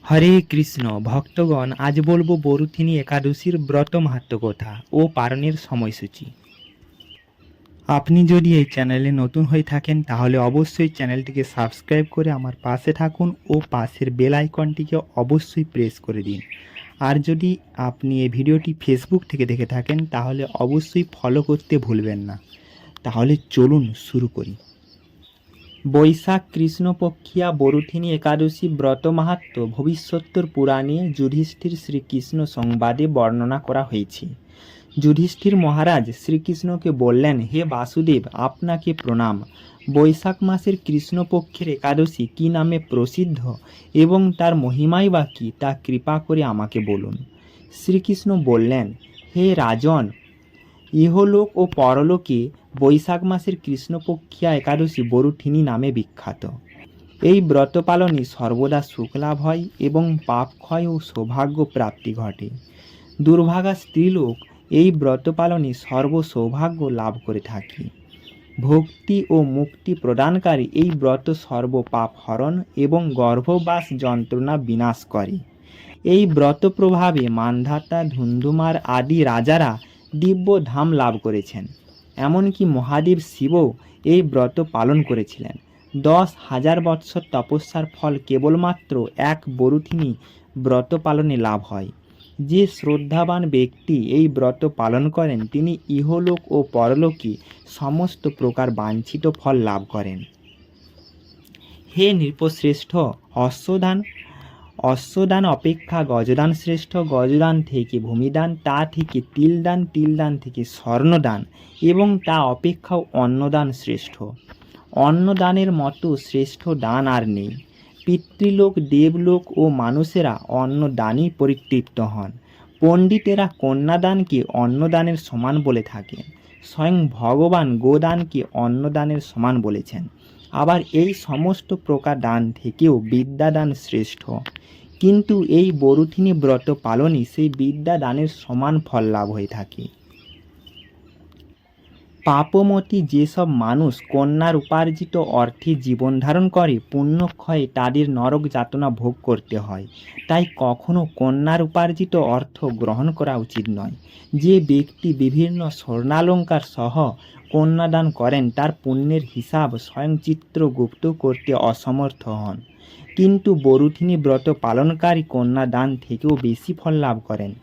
হরে কৃষ্ণ ভক্তগণ, আজ বলবো বরুথিনী একাদশীর ব্রত মাহাত্ম্য কথা ও পালনের সময়সূচি। আপনি যদি এই চ্যানেলে নতুন হয়ে থাকেন তাহলে অবশ্যই চ্যানেলটিকে সাবস্ক্রাইব করে আমার পাশে থাকুন ও পাশের বেল আইকনটিকে অবশ্যই প্রেস করে দিন। আর যদি আপনি এই ভিডিওটি ফেসবুক থেকে দেখে থাকেন তাহলে অবশ্যই ফলো করতে ভুলবেন না। তাহলে চলুন শুরু করি। বৈশাখ কৃষ্ণপক্ষিয়া বরুথিনী একাদশী ব্রত মাহাত্ম্য ভবিষ্যত্তর পুরাণে যুধিষ্ঠির শ্রীকৃষ্ণ সংবাদে বর্ণনা করা হয়েছে। যুধিষ্ঠির মহারাজ শ্রীকৃষ্ণকে বললেন, হে বাসুদেব, আপনাকে প্রণাম। বৈশাখ মাসের কৃষ্ণপক্ষের একাদশী কী নামে প্রসিদ্ধ এবং তার মহিমাই বা কী তা কৃপা করে আমাকে বলুন। শ্রীকৃষ্ণ বললেন, হে রাজন, ইহলোক ও পরলোকে বৈশাখ মাসের কৃষ্ণপক্ষিয়া একাদশী বরুথিনী নামে বিখ্যাত। এই ব্রত পালনে সর্বদা সুখলাভ হয় এবং পাপ ক্ষয় ও সৌভাগ্য প্রাপ্তি ঘটে। দুর্ভাগা স্ত্রীলোক এই ব্রত পালনে সর্বসৌভাগ্য লাভ করে থাকে। ভক্তি ও মুক্তি প্রদানকারী এই ব্রত সর্ব পাপ হরণ এবং গর্ভবাস যন্ত্রণা বিনাশ করে। এই ব্রত প্রভাবে মান্ধাতা, ধুন্ধুমার আদি রাজারা দিব্য ধাম লাভ করেছেন। এমনকি মহাদেব শিবও এই ব্রত পালন করেছিলেন। 10,000 বৎসর তপস্যার ফল কেবলমাত্র এক বরুথিনী ব্রত পালনে লাভ হয়। যে শ্রদ্ধাবান ব্যক্তি এই ব্রত পালন করেন তিনি ইহলোক ও পরলোকে সমস্ত প্রকার বাঞ্ছিত ফল লাভ করেন। হে নৃপশ্রেষ্ঠ, অশ্বদান অপেক্ষা গজদান শ্রেষ্ঠ, গজদান থেকে ভূমিদান, তা থেকে তিলদান, তিলদান থেকে স্বর্ণদান এবং তা অপেক্ষাও অন্নদান শ্রেষ্ঠ। অন্নদানের মতো শ্রেষ্ঠ দান আর নেই। পিতৃলোক, দেবলোক ও মানুষেরা অন্নদানই পরিতৃপ্ত হন। পণ্ডিতেরা কন্যাদানকে অন্নদানের সমান বলে থাকেন। স্বয়ং ভগবান গোদানকে অন্নদানের সমান বলেছেন। আবার এই সমস্ত প্রকার দান থেকেও বিদ্যাদান শ্রেষ্ঠ। কিন্তু এই বরুথিনী ব্রত পালনই সেই বিদ্যাদানের সমান ফল লাভ হয়ে থাকে। পাপমতী যেসব মানুষ কন্যার উপার্জিত অর্থে জীবন ধারণ করে, পুণ্যক্ষয়ে তাদের নরক যাতনা ভোগ করতে হয়। তাই কখনো কন্যার উপার্জিত অর্থ গ্রহণ করা উচিত নয়। যে ব্যক্তি বিভিন্ন স্বর্ণালঙ্কার সহ কন্যাদান করেন তার পুণ্যের হিসাব স্বয়ং চিত্রগুপ্ত করতে অসমর্থ হন। কিন্তু বরুথিনী ব্রত পালনকারী কন্যাদান থেকেও বেশি ফল লাভ করেন।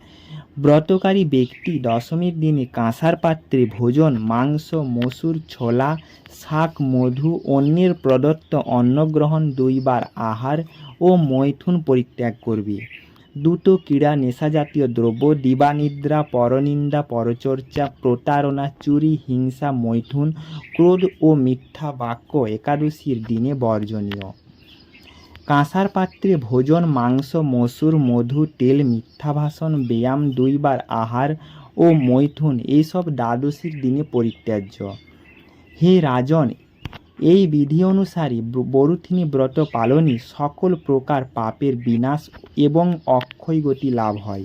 ব্রতকারী ব্যক্তি দশমীর দিনে কাঁসার পাত্রে ভোজন, মাংস, মসুর, ছোলা, শাক, মধু, অন্যের প্রদত্ত অন্নগ্রহণ, 2 বার আহার ও মৈথুন পরিত্যাগ করবে। দ্রুত ক্রীড়া, নেশাজাতীয় দ্রব্য, দিবানিদ্রা, পরনিন্দা, পরচর্চা, প্রতারণা, চুরি, হিংসা, মৈথুন, ক্রোধ ও মিথ্যা বাক্য একাদশীর দিনে বর্জনীয়। কাঁসার পাত্রে ভোজন, মাংস, মসুর, মধু, তেল, মিথ্যা ভাষণ, ব্যায়াম, 2 বার আহার ও মৈথুন এইসব দ্বাদশীর দিনে পরিত্যাজ্য। হে রাজন, এই বিধি অনুসারে বরুথিনী ব্রত পালনে সকল প্রকার পাপের বিনাশ এবং অক্ষয় গতি লাভ হয়।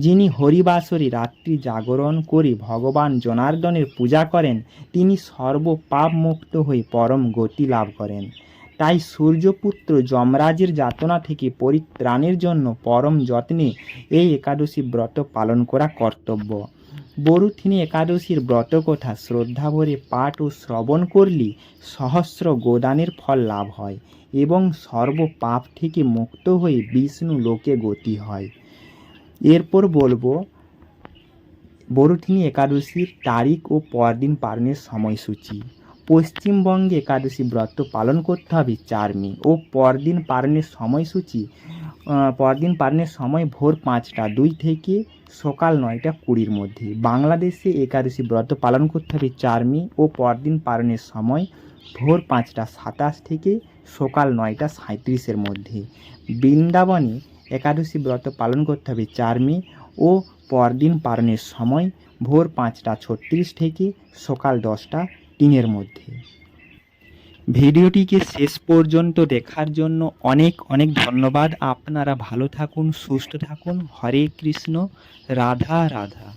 যিনি হরিবাসরে রাত্রি জাগরণ করে ভগবান জনার্দনের পূজা করেন তিনি সর্ব পাপ মুক্ত হয়ে পরম গতি লাভ করেন। তাই সূর্যপুত্র যমরাজের যাতনা থেকে পরিত্রাণের জন্য পরম যত্নে এই একাদশী ব্রত পালন করা কর্তব্য। বরুথিনী একাদশীর ব্রতকথা শ্রদ্ধাভরে পাঠ ও শ্রবণ করলে সহস্র গোদানের ফল লাভ হয় এবং সর্ব পাপ থেকে মুক্ত হয়ে বিষ্ণু লোকে গতি হয়। এরপর বলবো বরুথিনী একাদশীর তারিখ ও পরদিন পালনের সময়সূচি। পশ্চিমবঙ্গে একাদশী ব্রত পালন করতে হবে 4 মে ও পরদিন পালনের সময়সূচি। পরদিন পালনের সময় ভোর 5টা 2 থেকে সকাল 9টা 20-র মধ্যে। বাংলাদেশে একাদশী ব্রত পালন করতে হবে 4 মে ও পরদিন পালনের সময় ভোর 5টা 27 থেকে সকাল 9টা 37-এর মধ্যে। বৃন্দাবনে একাদশী ব্রত পালন করতে হবে 4 মে ও পরদিন পালনের সময় ভোর 5টা 36 থেকে সকাল 10টা 3-এর মধ্যে। ভিডিওটিকে শেষ পর্যন্ত দেখার জন্য অনেক অনেক ধন্যবাদ। আপনারা ভালো থাকুন, সুস্থ থাকুন। হরে কৃষ্ণ, রাধা রাধা।